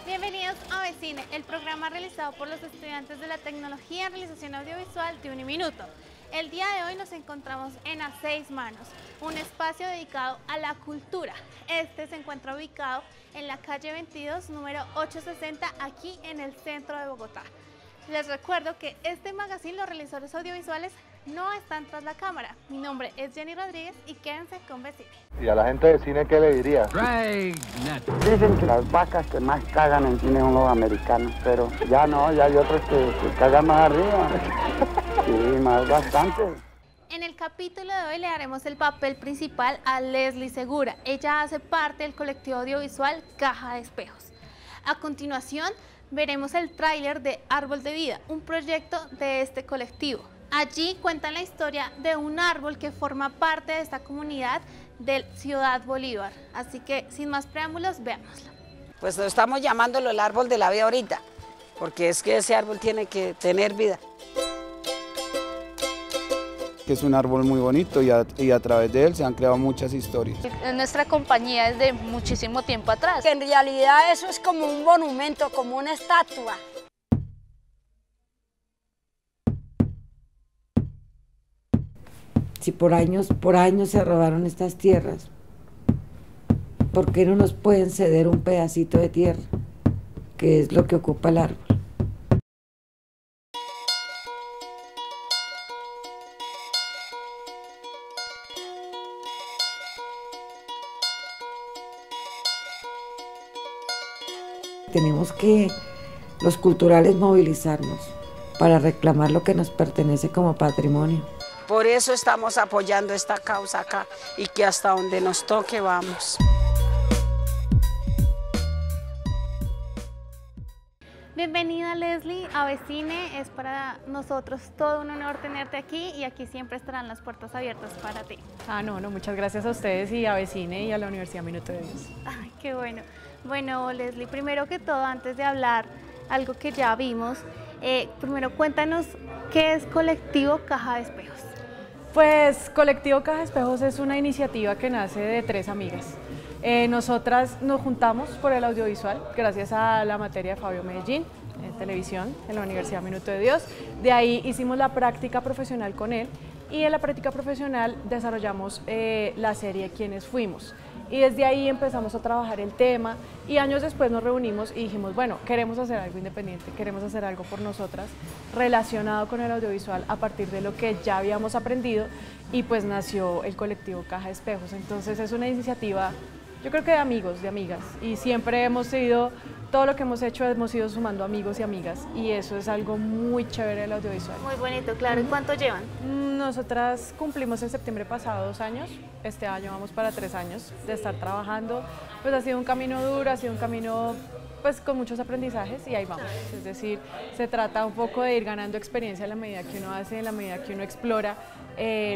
Bienvenidos a Avecine, el programa realizado por los estudiantes de la Tecnología en Realización Audiovisual de Uniminuto. El día de hoy nos encontramos en A Seis Manos, un espacio dedicado a la cultura. Este se encuentra ubicado en la calle 22, número 860, aquí en el centro de Bogotá. Les recuerdo que este magazine, los realizadores audiovisuales, no están tras la cámara. Mi nombre es Jenny Rodríguez y quédense con Avecine. ¿Y a la gente de cine qué le diría? Dicen que las vacas que más cagan en cine son los americanos, pero ya no, ya hay otros que cagan más arriba. Sí, más bastante. En el capítulo de hoy le daremos el papel principal a Leslie Segura. Ella hace parte del colectivo audiovisual Caja de Espejos. A continuación, veremos el tráiler de Árbol de Vida, un proyecto de este colectivo. Allí cuentan la historia de un árbol que forma parte de esta comunidad de Ciudad Bolívar. Así que, sin más preámbulos, veámoslo. Pues lo estamos llamándolo el árbol de la vida ahorita, porque es que ese árbol tiene que tener vida. Es un árbol muy bonito y a través de él se han creado muchas historias. Nuestra compañía es de muchísimo tiempo atrás. En realidad eso es como un monumento, como una estatua. Si por años se robaron estas tierras, ¿por qué no nos pueden ceder un pedacito de tierra, que es lo que ocupa el árbol? Tenemos que, los culturales, movilizarnos para reclamar lo que nos pertenece como patrimonio. Por eso estamos apoyando esta causa acá y que hasta donde nos toque vamos. Bienvenida, Leslie, a Avecine. Es para nosotros todo un honor tenerte aquí y aquí siempre estarán las puertas abiertas para ti. No, muchas gracias a ustedes y a Avecine y a la Universidad Minuto de Dios. Ay, qué bueno. Bueno, Leslie, primero que todo, antes de hablar algo que ya vimos, primero cuéntanos qué es Colectivo Caja de Espejos. Pues Colectivo Caja de Espejos es una iniciativa que nace de tres amigas. Nosotras nos juntamos por el audiovisual gracias a la materia de Fabio Medellín, en televisión, en la Universidad Minuto de Dios. De ahí hicimos la práctica profesional con él y en la práctica profesional desarrollamos la serie Quiénes Fuimos. Y desde ahí empezamos a trabajar el tema y años después nos reunimos y dijimos, bueno, queremos hacer algo independiente, queremos hacer algo por nosotras relacionado con el audiovisual a partir de lo que ya habíamos aprendido y pues nació el colectivo Caja de Espejos. Entonces es una iniciativa, yo creo que de amigos, de amigas, y siempre hemos sido, todo lo que hemos hecho hemos ido sumando amigos y amigas y eso es algo muy chévere del audiovisual. Muy bonito, claro. ¿Y cuánto llevan? Nosotras cumplimos en septiembre pasado 2 años, este año vamos para 3 años de estar trabajando, pues ha sido un camino duro, ha sido un camino pues con muchos aprendizajes y ahí vamos, es decir, se trata un poco de ir ganando experiencia en la medida que uno hace, en la medida que uno explora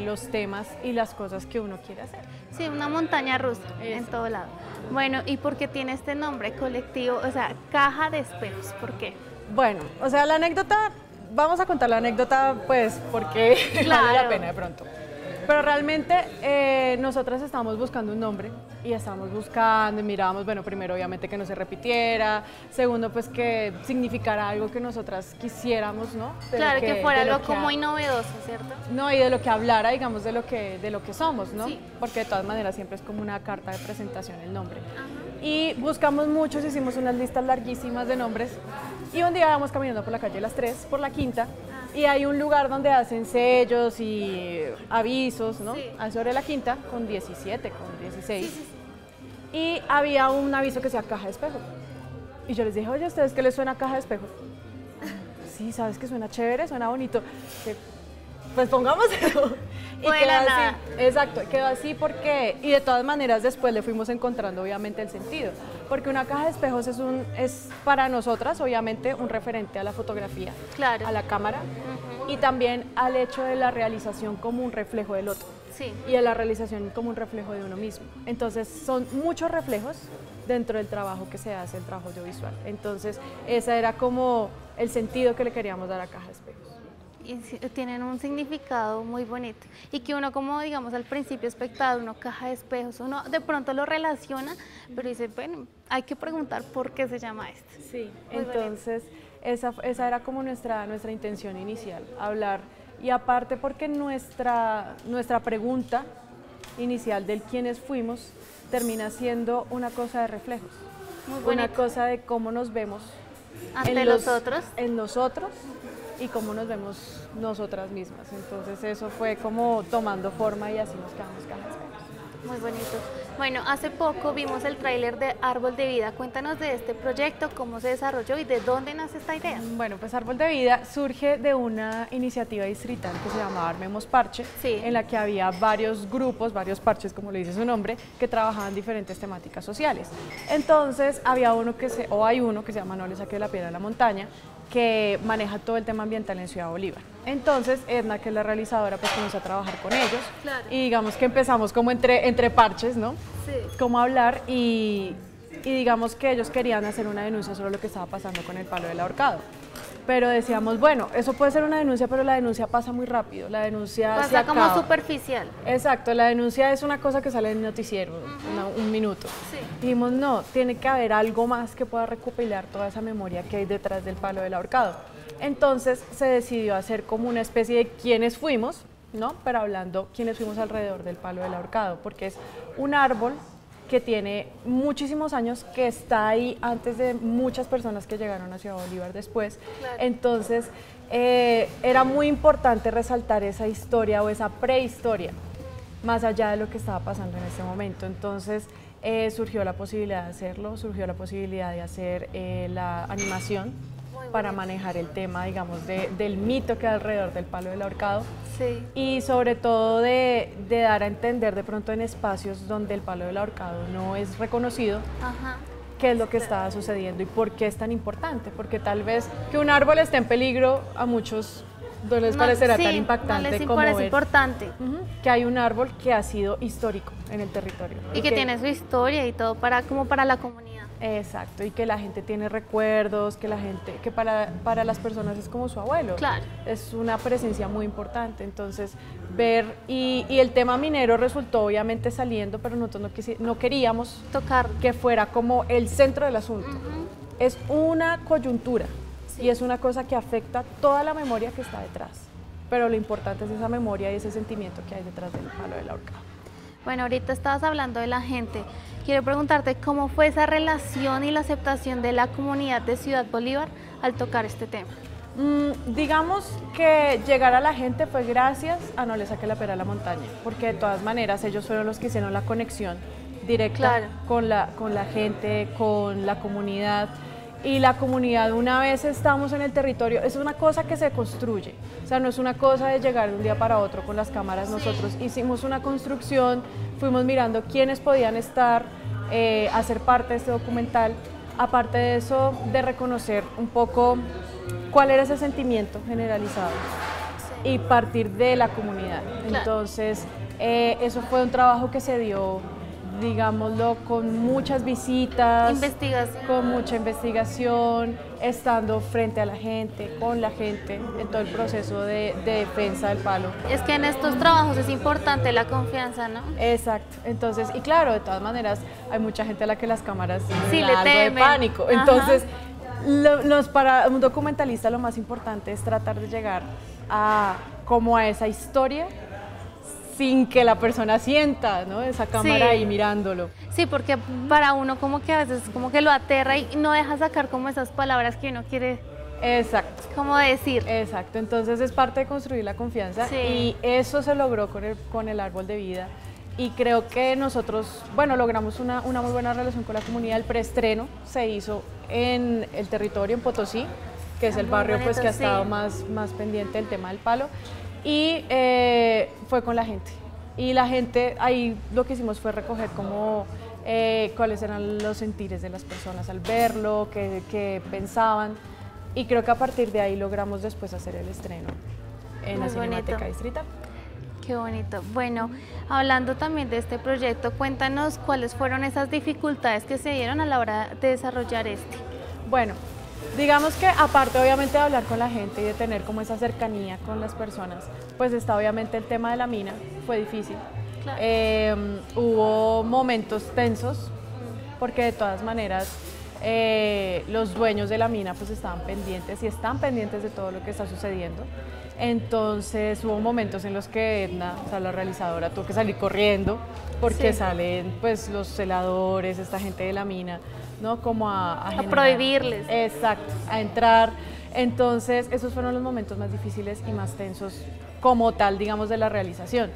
los temas y las cosas que uno quiere hacer. Sí, una montaña rusa en todo lado. Bueno, ¿y por qué tiene este nombre, colectivo, o sea, Caja de Espejos? ¿Por qué? Bueno, o sea, la anécdota, vamos a contar la anécdota pues porque claro, vale la pena de pronto. Pero realmente nosotras estábamos buscando un nombre y estábamos buscando y mirábamos, bueno, primero obviamente que no se repitiera, segundo pues que significara algo que nosotras quisiéramos, ¿no? Claro, que fuera algo como muy novedoso, ¿cierto? No, y de lo que hablara, digamos, de lo que somos, ¿no? Sí. Porque de todas maneras siempre es como una carta de presentación el nombre. Y buscamos muchos, hicimos unas listas larguísimas de nombres y un día íbamos caminando por la calle Las Tres, por la Quinta, y hay un lugar donde hacen sellos y avisos, ¿no? Sí. Sobre la Quinta, con 17, con 16. Sí. Y había un aviso que decía Caja de Espejos. Y yo les dije, oye, ¿a ustedes qué les suena Caja de Espejos? Sí, ¿sabes que suena chévere? Suena bonito. Pues pongámoslo. Y quedó así. Exacto, quedó así porque, y de todas maneras después le fuimos encontrando obviamente el sentido, porque una caja de espejos es para nosotras obviamente un referente a la fotografía, claro, a la cámara y también al hecho de la realización como un reflejo del otro. Sí. Y a la realización como un reflejo de uno mismo. Entonces son muchos reflejos dentro del trabajo que se hace, el trabajo audiovisual. Entonces ese era como el sentido que le queríamos dar a Caja de Espejos. y tienen un significado muy bonito y que uno, como digamos al principio espectador, uno caja de espejos, uno de pronto lo relaciona, pero dice, bueno, hay que preguntar por qué se llama esto. Sí, Muy entonces esa era como nuestra intención inicial, hablar, y aparte porque nuestra pregunta inicial del quiénes fuimos termina siendo una cosa de reflejos, una cosa de cómo nos vemos ante los otros, en nosotros, y cómo nos vemos nosotras mismas. Entonces eso fue como tomando forma y así nos quedamos caja de espejos. Muy bonito. Bueno, hace poco vimos el tráiler de Árbol de Vida. Cuéntanos de este proyecto, cómo se desarrolló y de dónde nace esta idea. Bueno, pues Árbol de Vida surge de una iniciativa distrital que se llamaba Armemos Parche, Sí. en la que había varios grupos, varios parches, como le dice su nombre, que trabajaban diferentes temáticas sociales. Entonces hay uno que se llama No le saque la piedra a la montaña, que maneja todo el tema ambiental en Ciudad Bolívar. Entonces Edna, que es la realizadora, pues comenzó a trabajar con ellos. Claro. Y digamos que empezamos como entre parches, ¿no? Sí. Como hablar y digamos que ellos querían hacer una denuncia sobre lo que estaba pasando con el palo del ahorcado. Pero decíamos, bueno, eso puede ser una denuncia, pero la denuncia pasa muy rápido, la denuncia se Pasa como acaba. superficial. Exacto, la denuncia es una cosa que sale en el noticiero, un minuto. Sí. Dijimos, no, tiene que haber algo más que pueda recopilar toda esa memoria que hay detrás del palo del ahorcado. Entonces se decidió hacer como una especie de quiénes fuimos, ¿no? Pero hablando quiénes fuimos alrededor del palo del ahorcado, porque es un árbol que tiene muchísimos años, que está ahí antes de muchas personas que llegaron a Ciudad Bolívar después. Claro. Entonces era muy importante resaltar esa historia o esa prehistoria, más allá de lo que estaba pasando en ese momento. Entonces surgió la posibilidad de hacerlo, surgió la posibilidad de hacer la animación para manejar el tema, digamos, del mito que hay alrededor del palo del ahorcado. Sí. Y sobre todo de dar a entender de pronto en espacios donde el palo del ahorcado no es reconocido, Ajá. qué es lo que está sucediendo y por qué es tan importante, porque tal vez que un árbol esté en peligro a muchos no les parecerá tan impactante no les como parece ver importante. que hay un árbol que ha sido histórico en el territorio. Y que tiene su historia y todo como para la comunidad. Exacto, y que la gente tiene recuerdos, que para las personas es como su abuelo. Claro. Es una presencia muy importante, entonces ver, y el tema minero resultó obviamente saliendo, pero nosotros no queríamos Tocar. que fuera como el centro del asunto. Es una coyuntura y es una cosa que afecta toda la memoria que está detrás, pero lo importante es esa memoria y ese sentimiento que hay detrás del palo del ahorcado. Bueno, ahorita estabas hablando de la gente. Quiero preguntarte cómo fue esa relación y la aceptación de la comunidad de Ciudad Bolívar al tocar este tema. Digamos que llegar a la gente fue gracias a No le saque la piedra a la montaña, porque de todas maneras ellos fueron los que hicieron la conexión directa con la gente, con la comunidad. Y la comunidad, una vez estamos en el territorio, es una cosa que se construye, o sea, no es una cosa de llegar de un día para otro con las cámaras. Nosotros hicimos una construcción, fuimos mirando quiénes podían estar, hacer parte de este documental, aparte de eso, de reconocer un poco cuál era ese sentimiento generalizado y partir de la comunidad. Entonces, eso fue un trabajo que se dio, digámoslo, con muchas visitas, con mucha investigación, estando frente a la gente, con la gente, en todo el proceso de defensa del palo. Es que en estos trabajos es importante la confianza, ¿no? Exacto, entonces, y claro, de todas maneras, hay mucha gente a la que las cámaras sí le le da algo de temen. pánico, entonces, para un documentalista lo más importante es tratar de llegar a esa historia, sin que la persona sienta, ¿no? Esa cámara ahí mirándolo. Sí, porque para uno como que a veces como que lo aterra y no deja sacar como esas palabras que uno quiere. Exacto. Como decir. Exacto, entonces es parte de construir la confianza y eso se logró con el árbol de vida. Y creo que nosotros, bueno, logramos una muy buena relación con la comunidad. El preestreno se hizo en el territorio, en Potosí, que es el barrio pues, que ha estado más pendiente del tema del palo. Y fue con la gente. Y la gente, ahí lo que hicimos fue recoger como cuáles eran los sentires de las personas al verlo, qué pensaban. Y creo que a partir de ahí logramos después hacer el estreno en la Cinemateca Distrital. Qué bonito. Bueno, hablando también de este proyecto, cuéntanos cuáles fueron esas dificultades que se dieron a la hora de desarrollar este. Bueno, Digamos que aparte obviamente de hablar con la gente y de tener como esa cercanía con las personas, pues está obviamente el tema de la mina, fue difícil. Claro. Hubo momentos tensos porque de todas maneras los dueños de la mina pues estaban pendientes y están pendientes de todo lo que está sucediendo. Entonces hubo momentos en los que Edna, o sea, la realizadora, tuvo que salir corriendo porque salen pues los celadores, esta gente de la mina, ¿no? Como a prohibirles. Exacto, a entrar. Entonces esos fueron los momentos más difíciles y más tensos como tal, digamos, de la realización.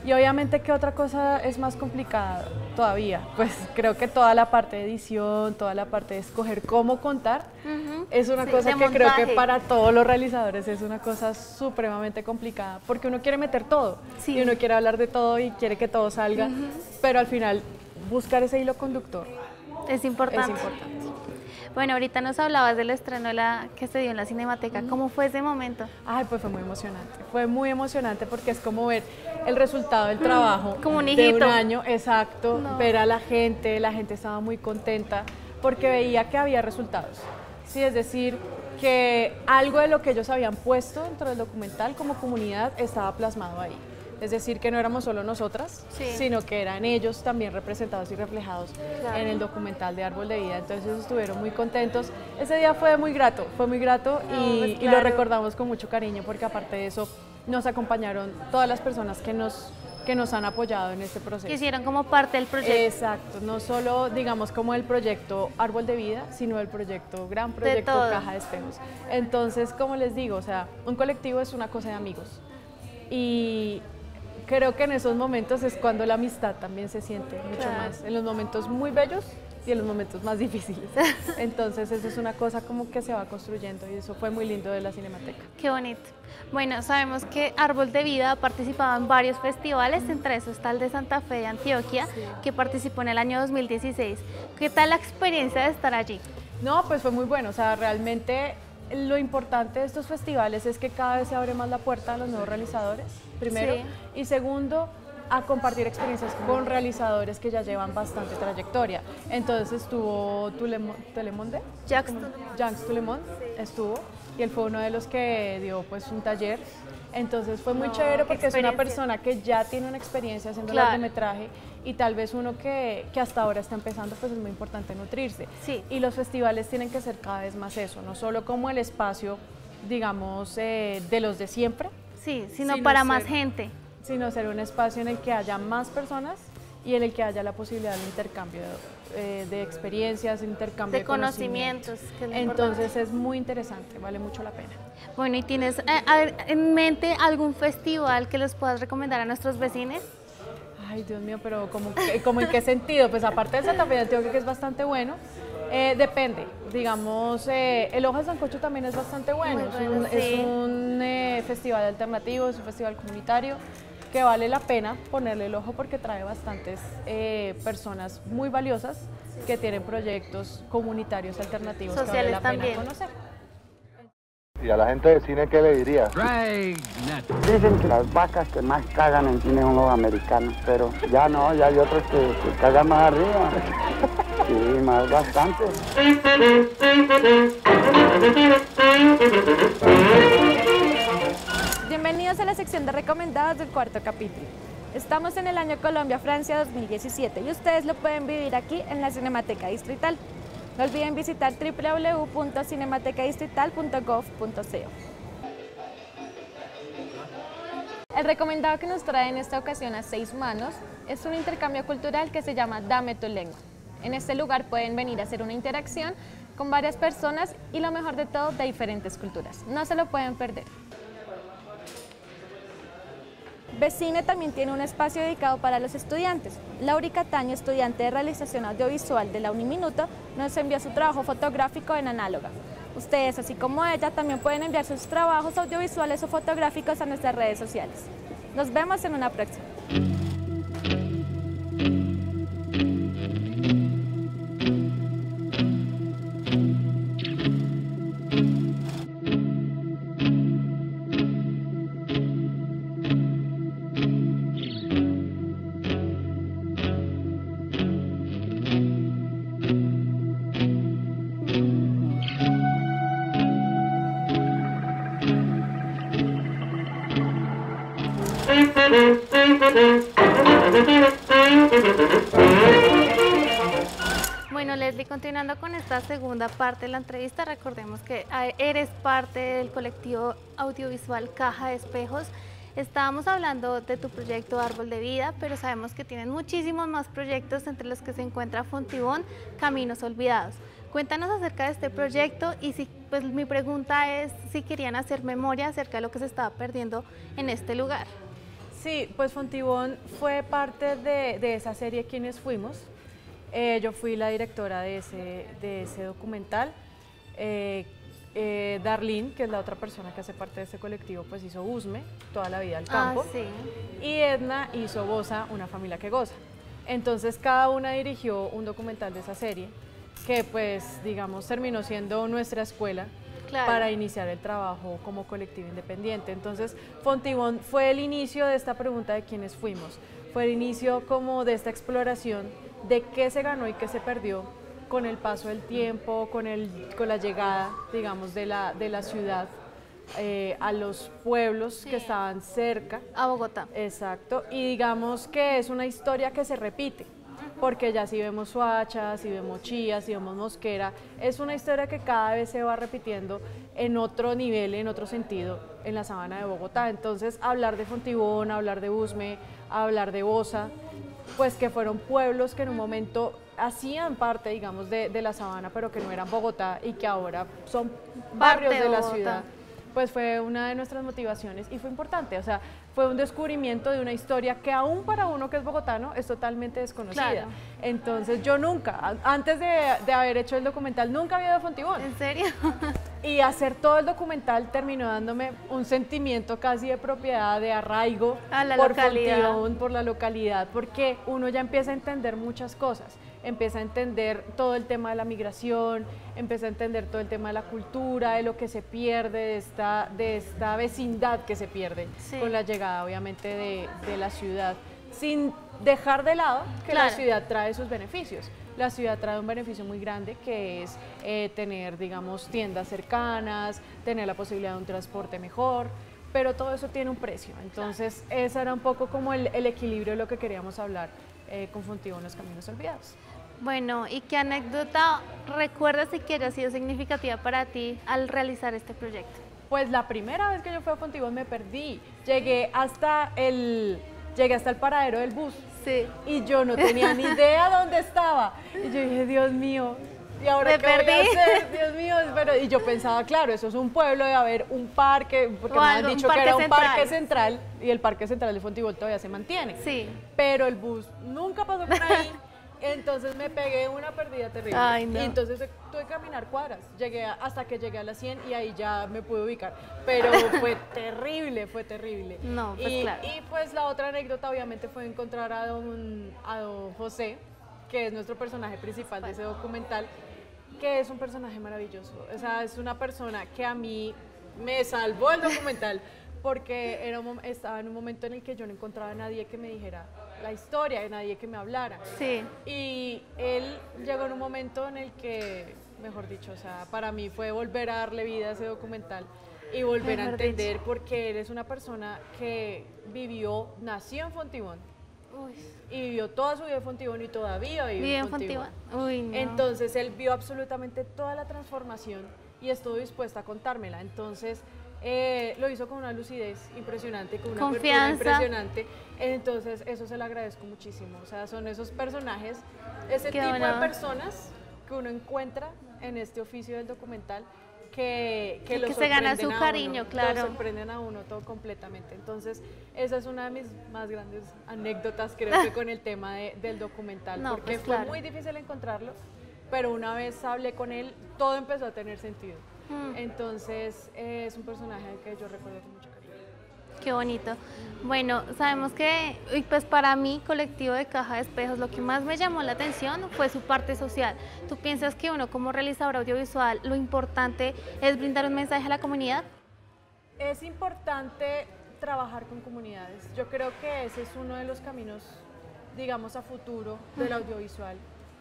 Y obviamente, ¿qué otra cosa es más complicada todavía? Pues creo que toda la parte de edición, toda la parte de escoger cómo contar, es una cosa que creo que para todos los realizadores es una cosa supremamente complicada, porque uno quiere meter todo, y uno quiere hablar de todo y quiere que todo salga, pero al final buscar ese hilo conductor es importante. Es importante. Bueno, ahorita nos hablabas del estreno que se dio en la Cinemateca. ¿Cómo fue ese momento? Ay, pues fue muy emocionante porque es como ver el resultado del trabajo como un de hijito. un año, exacto, ver a la gente estaba muy contenta porque veía que había resultados. Sí, es decir, que algo de lo que ellos habían puesto dentro del documental como comunidad estaba plasmado ahí. Es decir, que no éramos solo nosotras, sino que eran ellos también representados y reflejados en el documental de Árbol de Vida. Entonces estuvieron muy contentos. Ese día fue muy grato y lo recordamos con mucho cariño porque aparte de eso nos acompañaron todas las personas que nos han apoyado en este proceso. Que hicieron como parte del proyecto. Exacto, no solo digamos como el proyecto Árbol de Vida, sino el gran proyecto Caja de Espejos. Entonces, como les digo, o sea, un colectivo es una cosa de amigos y creo que en esos momentos es cuando la amistad también se siente mucho más, en los momentos muy bellos y en los momentos más difíciles. Entonces eso es una cosa como que se va construyendo y eso fue muy lindo de la Cinemateca. Qué bonito. Bueno, sabemos que Árbol de Vida ha participado en varios festivales, entre esos está el de Santa Fe de Antioquia, que participó en el año 2016. ¿Qué tal la experiencia de estar allí? No, pues fue muy bueno, o sea, realmente lo importante de estos festivales es que cada vez se abre más la puerta a los nuevos realizadores, primero, y segundo, a compartir experiencias con realizadores que ya llevan bastante trayectoria. Entonces estuvo Tulemonde, Jacques Tulemont estuvo, y él fue uno de los que dio pues un taller. Entonces fue muy chévere porque es una persona que ya tiene una experiencia haciendo largometraje y tal vez uno que hasta ahora está empezando, pues es muy importante nutrirse. Y los festivales tienen que ser cada vez más eso, no solo como el espacio, digamos, de los de siempre. Sino para más gente. Sino ser un espacio en el que haya más personas y en el que haya la posibilidad de intercambio de experiencias, intercambio de conocimientos. Entonces es muy interesante, vale mucho la pena. Bueno, ¿y tienes en mente algún festival que les puedas recomendar a nuestros vecinos? Ay, Dios mío, pero ¿como en qué sentido? Pues aparte del Santa Fe de Antioquia, que es bastante bueno, depende. Digamos, el Ojo de Sancocho también es bastante bueno. Es un festival alternativo, es un festival comunitario que vale la pena ponerle el ojo porque trae bastantes personas muy valiosas que tienen proyectos comunitarios alternativos sociales que vale la también. pena conocer. ¿Y a la gente de cine qué le dirías? Dicen que las vacas que más cagan en cine son los americanos, pero ya no, ya hay otros que cagan más arriba. Sí, más bastante. Bienvenidos a la sección de recomendados del cuarto capítulo. Estamos en el año Colombia-Francia 2017 y ustedes lo pueden vivir aquí en la Cinemateca Distrital. No olviden visitar www.cinematecadistrital.gov.co. El recomendado que nos trae en esta ocasión a 6 manos es un intercambio cultural que se llama Dame tu lengua. En este lugar pueden venir a hacer una interacción con varias personas y lo mejor de todo, de diferentes culturas. No se lo pueden perder. Vecine también tiene un espacio dedicado para los estudiantes. Laura Cataño, estudiante de realización audiovisual de la Uniminuto, nos envió su trabajo fotográfico en Análoga. Ustedes, así como ella, también pueden enviar sus trabajos audiovisuales o fotográficos a nuestras redes sociales. Nos vemos en una próxima. Leslie, continuando con esta segunda parte de la entrevista, recordemos que eres parte del colectivo audiovisual Caja de Espejos. Estábamos hablando de tu proyecto Árbol de Vida, pero sabemos que tienen muchísimos más proyectos, entre los que se encuentra Fontibón, Caminos Olvidados. Cuéntanos acerca de este proyecto y pues mi pregunta es si querían hacer memoria acerca de lo que se estaba perdiendo en este lugar. Sí, pues Fontibón fue parte de esa serie Quienes Fuimos. Yo fui la directora de ese documental. Darlene, que es la otra persona que hace parte de este colectivo, pues hizo Usme, toda la vida al campo. Sí. Y Edna hizo Goza, una familia que goza. Entonces cada una dirigió un documental de esa serie, que pues digamos terminó siendo nuestra escuela. Claro. Para iniciar el trabajo como colectivo independiente. Entonces Fontibón fue el inicio de esta pregunta de quiénes fuimos, fue el inicio como de esta exploración de qué se ganó y qué se perdió con el paso del tiempo, con la llegada, digamos, de la ciudad a los pueblos que estaban cerca. A Bogotá. Exacto, y digamos que es una historia que se repite. Porque ya si vemos Soacha, si vemos Chía, si vemos Mosquera, es una historia que cada vez se va repitiendo en otro nivel, en otro sentido, en la sabana de Bogotá. Entonces, hablar de Fontibón, hablar de Usme, hablar de Bosa, pues que fueron pueblos que en un momento hacían parte, digamos, de la sabana, pero que no eran Bogotá y que ahora son barrios de la ciudad. Pues fue una de nuestras motivaciones y fue importante, o sea, fue un descubrimiento de una historia que aún para uno que es bogotano es totalmente desconocida. Claro. Entonces yo nunca, antes de haber hecho el documental, nunca había ido a Fontibón. ¿En serio? Y hacer todo el documental terminó dándome un sentimiento casi de propiedad, de arraigo por Fontibón, por la localidad, porque uno ya empieza a entender muchas cosas. Empieza a entender todo el tema de la migración, empieza a entender todo el tema de la cultura, de lo que se pierde, de esta vecindad que se pierde con la llegada obviamente de la ciudad, sin dejar de lado que la ciudad trae sus beneficios. La ciudad trae un beneficio muy grande que es tener, digamos, tiendas cercanas, tener la posibilidad de un transporte mejor, pero todo eso tiene un precio. Entonces, ese era un poco como el equilibrio de lo que queríamos hablar con Fontibón, los Caminos Olvidados. Bueno, ¿y qué anécdota recuerdas y que haya sido significativa para ti al realizar este proyecto? Pues la primera vez que yo fui a Fontibón me perdí. Llegué hasta el paradero del bus. Sí. Y yo no tenía ni idea dónde estaba. Y yo dije, Dios mío, ¿y ahora qué voy a hacer? Dios mío, y yo pensaba, claro, eso es un pueblo, debe haber un parque, porque me han dicho que era un parque central, y el parque central de Fontibón todavía se mantiene. Sí. Pero el bus nunca pasó por ahí. Entonces me pegué una perdida terrible. Ay, no. Y entonces tuve que caminar cuadras, hasta que llegué a las 100 y ahí ya me pude ubicar. Pero fue terrible, fue terrible. No, pues claro. Y pues la otra anécdota obviamente fue encontrar a don José, que es nuestro personaje principal de ese documental, que es un personaje maravilloso. O sea, es una persona que a mí me salvó el documental, porque estaba en un momento en el que yo no encontraba a nadie que me dijera la historia, a nadie que me hablara. Sí. Y él llegó en un momento en el que, mejor dicho, o sea, para mí fue volver a darle vida a ese documental y volver a entender, porque él es una persona que nació en Fontibón. Uy. Y vivió toda su vida en Fontibón y todavía vive en Fontibón. Uy, no. Entonces él vio absolutamente toda la transformación y estuvo dispuesta a contármela. Entonces lo hizo con una lucidez impresionante, con una apertura impresionante. Entonces eso se lo agradezco muchísimo. O sea, son esos personajes, ese tipo de personas que uno encuentra en este oficio del documental que se gana su cariño, claro. Lo sorprenden a uno todo completamente. Entonces, esa es una de mis más grandes anécdotas, creo que con el tema del documental, porque pues fue muy difícil encontrarlo, pero una vez hablé con él, todo empezó a tener sentido. Entonces, es un personaje que yo recuerdo con mucho cariño. Qué bonito. Bueno, sabemos que, pues para mí, colectivo de Caja de Espejos, lo que más me llamó la atención fue su parte social. ¿Tú piensas que uno como realizador audiovisual, lo importante es brindar un mensaje a la comunidad? Es importante trabajar con comunidades. Yo creo que ese es uno de los caminos, digamos, a futuro del audiovisual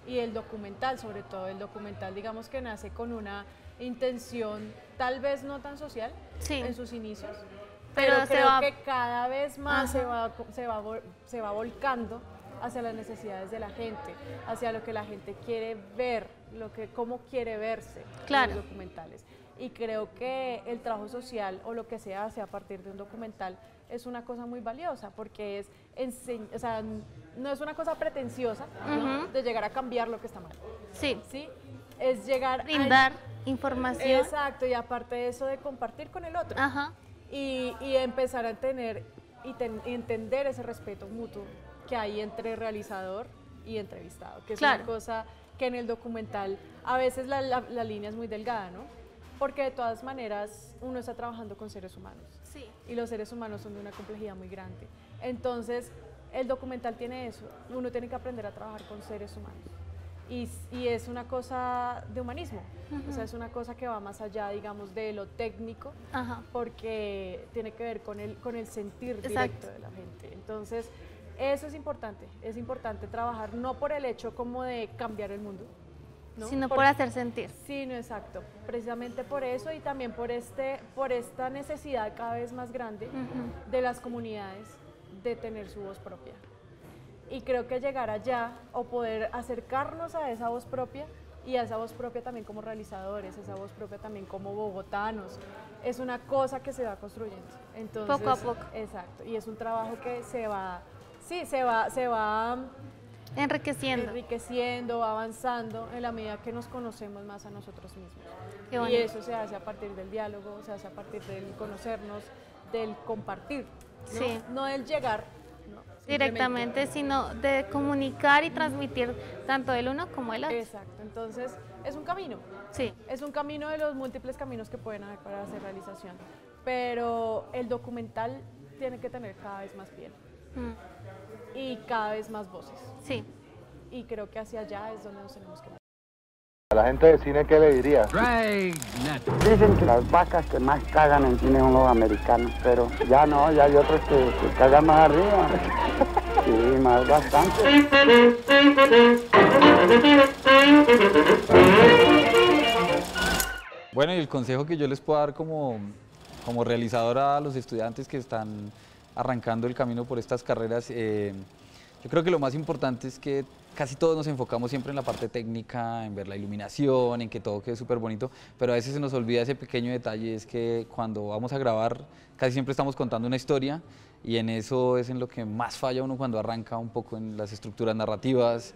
y el documental, sobre todo. El documental, digamos, que nace con una intención tal vez no tan social en sus inicios, pero creo que cada vez más se va volcando hacia las necesidades de la gente, hacia lo que la gente quiere ver, cómo quiere verse en los documentales. Y creo que el trabajo social o lo que se hace a partir de un documental es una cosa muy valiosa, porque o sea, no es una cosa pretenciosa, ¿no?, de llegar a cambiar lo que está mal. Sí. ¿Sí? Es llegar brindar información. Exacto, y aparte de eso, de compartir con el otro. Y empezar a tener y entender ese respeto mutuo que hay entre realizador y entrevistado, que es una cosa que en el documental a veces la línea es muy delgada, ¿no? Porque de todas maneras uno está trabajando con seres humanos. Sí. Y los seres humanos son de una complejidad muy grande. Entonces, el documental tiene eso. Uno tiene que aprender a trabajar con seres humanos. Y es una cosa de humanismo. O sea, es una cosa que va más allá, digamos, de lo técnico, porque tiene que ver con el sentir directo de la gente. Entonces, eso es importante trabajar no por el hecho como de cambiar el mundo, ¿no?, sino por hacer sentir. Sí, no, exacto. Precisamente por eso y también por esta necesidad cada vez más grande de las comunidades de tener su voz propia. Y creo que llegar allá o poder acercarnos a esa voz propia y a esa voz propia también como realizadores, esa voz propia también como bogotanos, es una cosa que se va construyendo. Entonces, poco a poco. Exacto. Y es un trabajo que se va enriqueciendo, avanzando en la medida que nos conocemos más a nosotros mismos. Y eso se hace a partir del diálogo, se hace a partir del conocernos, del compartir, ¿no? Sí. No del llegar, ¿no?, directamente, sino de comunicar y transmitir tanto el uno como el otro. Exacto, entonces es un camino. Sí. Es un camino de los múltiples caminos que pueden haber para hacer realización, pero el documental tiene que tener cada vez más piel. Y cada vez más voces. Sí. Y creo que hacia allá es donde nos tenemos que... A la gente de cine, ¿qué le dirías? Dicen que las vacas que más cagan en cine son los americanos, pero ya no, ya hay otros que cagan más arriba. Sí, más bastante. Bueno, y el consejo que yo les puedo dar como realizador a los estudiantes que están arrancando el camino por estas carreras, yo creo que lo más importante es que casi todos nos enfocamos siempre en la parte técnica, en ver la iluminación, en que todo quede súper bonito, pero a veces se nos olvida ese pequeño detalle, es que cuando vamos a grabar casi siempre estamos contando una historia y en eso es en lo que más falla uno cuando arranca un poco en las estructuras narrativas,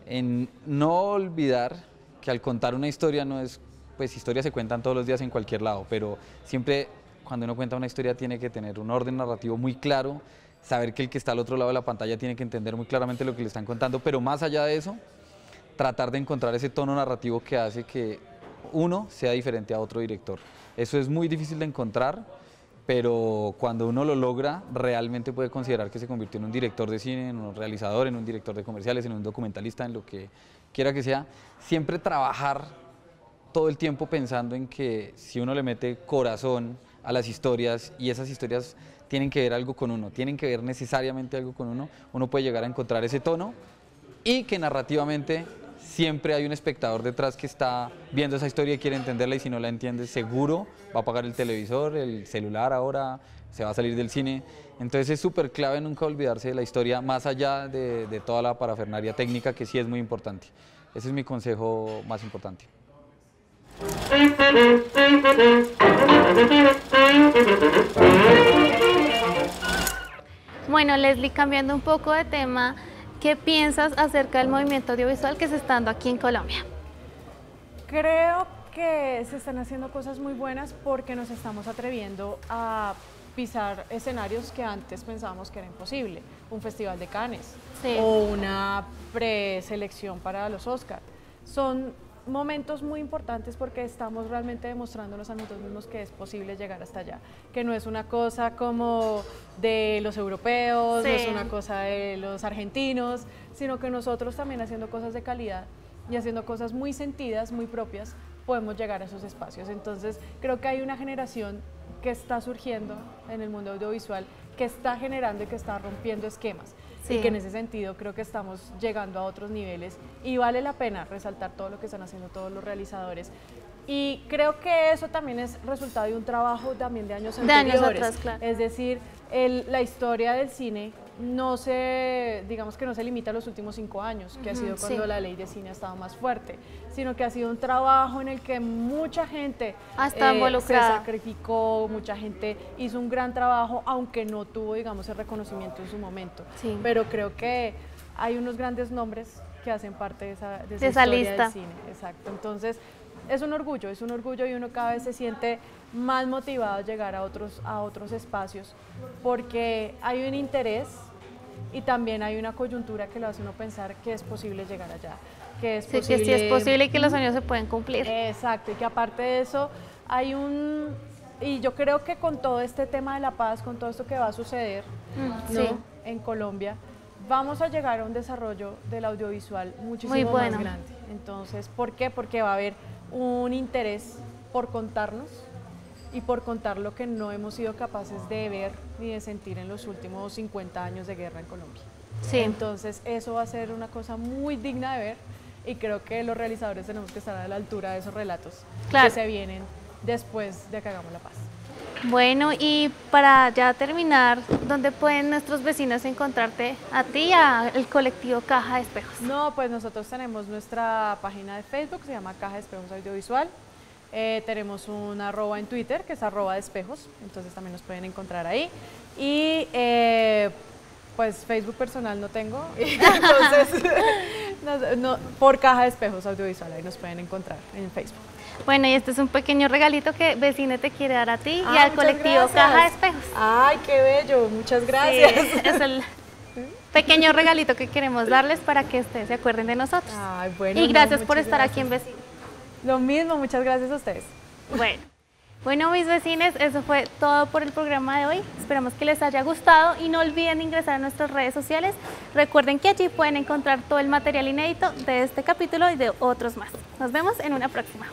en no olvidar que al contar una historia no es, pues historias se cuentan todos los días en cualquier lado, pero siempre cuando uno cuenta una historia tiene que tener un orden narrativo muy claro, saber que el que está al otro lado de la pantalla tiene que entender muy claramente lo que le están contando, pero más allá de eso, tratar de encontrar ese tono narrativo que hace que uno sea diferente a otro director. Eso es muy difícil de encontrar, pero cuando uno lo logra, realmente puede considerar que se convirtió en un director de cine, en un realizador, en un director de comerciales, en un documentalista, en lo que quiera que sea. Siempre trabajar todo el tiempo pensando en que si uno le mete corazón a las historias y esas historias tienen que ver algo con uno, tienen que ver necesariamente algo con uno, uno puede llegar a encontrar ese tono y que narrativamente siempre hay un espectador detrás que está viendo esa historia y quiere entenderla y si no la entiende seguro va a apagar el televisor, el celular ahora, se va a salir del cine. Entonces es súper clave nunca olvidarse de la historia más allá de toda la parafernalia técnica que sí es muy importante. Ese es mi consejo más importante. Bueno, Leslie, cambiando un poco de tema, ¿qué piensas acerca del movimiento audiovisual que se está dando aquí en Colombia? Creo que se están haciendo cosas muy buenas porque nos estamos atreviendo a pisar escenarios que antes pensábamos que era imposible. Un festival de Cannes o una preselección para los Oscar. Son momentos muy importantes porque estamos realmente demostrándonos a nosotros mismos que es posible llegar hasta allá, que no es una cosa como de los europeos, no es una cosa de los argentinos, sino que nosotros también haciendo cosas de calidad y haciendo cosas muy sentidas, muy propias, podemos llegar a esos espacios. Entonces creo que hay una generación que está surgiendo en el mundo audiovisual, que está generando y que está rompiendo esquemas. Y que en ese sentido creo que estamos llegando a otros niveles y vale la pena resaltar todo lo que están haciendo todos los realizadores. Y creo que eso también es resultado de un trabajo también de años anteriores. Años atrás, claro. Es decir, la historia del cine digamos que no se limita a los últimos 5 años, que ha sido cuando la ley de cine ha estado más fuerte, sino que ha sido un trabajo en el que mucha gente se sacrificó, mucha gente hizo un gran trabajo, aunque no tuvo, digamos, el reconocimiento en su momento. Pero creo que hay unos grandes nombres que hacen parte de esa historia lista del cine. Exacto. Entonces, es un orgullo y uno cada vez se siente más motivado a llegar a otros espacios, porque hay un interés y también hay una coyuntura que lo hace uno pensar que es posible llegar allá, que es posible, que sí es posible y que los sueños se pueden cumplir. Exacto, y que aparte de eso y yo creo que con todo este tema de la paz, con todo esto que va a suceder en Colombia, vamos a llegar a un desarrollo del audiovisual muchísimo más grande. Entonces, ¿por qué? Porque va a haber un interés por contarnos y por contar lo que no hemos sido capaces de ver ni de sentir en los últimos 50 años de guerra en Colombia. Entonces, eso va a ser una cosa muy digna de ver y creo que los realizadores tenemos que estar a la altura de esos relatos que se vienen después de que hagamos la paz. Bueno, y para ya terminar, ¿dónde pueden nuestros vecinos encontrarte a ti y al colectivo Caja de Espejos? No, pues nosotros tenemos nuestra página de Facebook, se llama Caja de Espejos Audiovisual. Tenemos un @ en Twitter, que es @despejos, entonces también nos pueden encontrar ahí. Y pues Facebook personal no tengo, entonces por Caja de Espejos Audiovisual, ahí nos pueden encontrar en Facebook. Bueno, y este es un pequeño regalito que Vecine te quiere dar a ti y al colectivo Caja de Espejos. ¡Ay, qué bello! Muchas gracias. Sí, es el pequeño regalito que queremos darles para que ustedes se acuerden de nosotros. Ay, bueno, y gracias por estar aquí en Vecine. Lo mismo, muchas gracias a ustedes. Bueno, mis vecines, eso fue todo por el programa de hoy. Esperamos que les haya gustado y no olviden ingresar a nuestras redes sociales. Recuerden que allí pueden encontrar todo el material inédito de este capítulo y de otros más. Nos vemos en una próxima.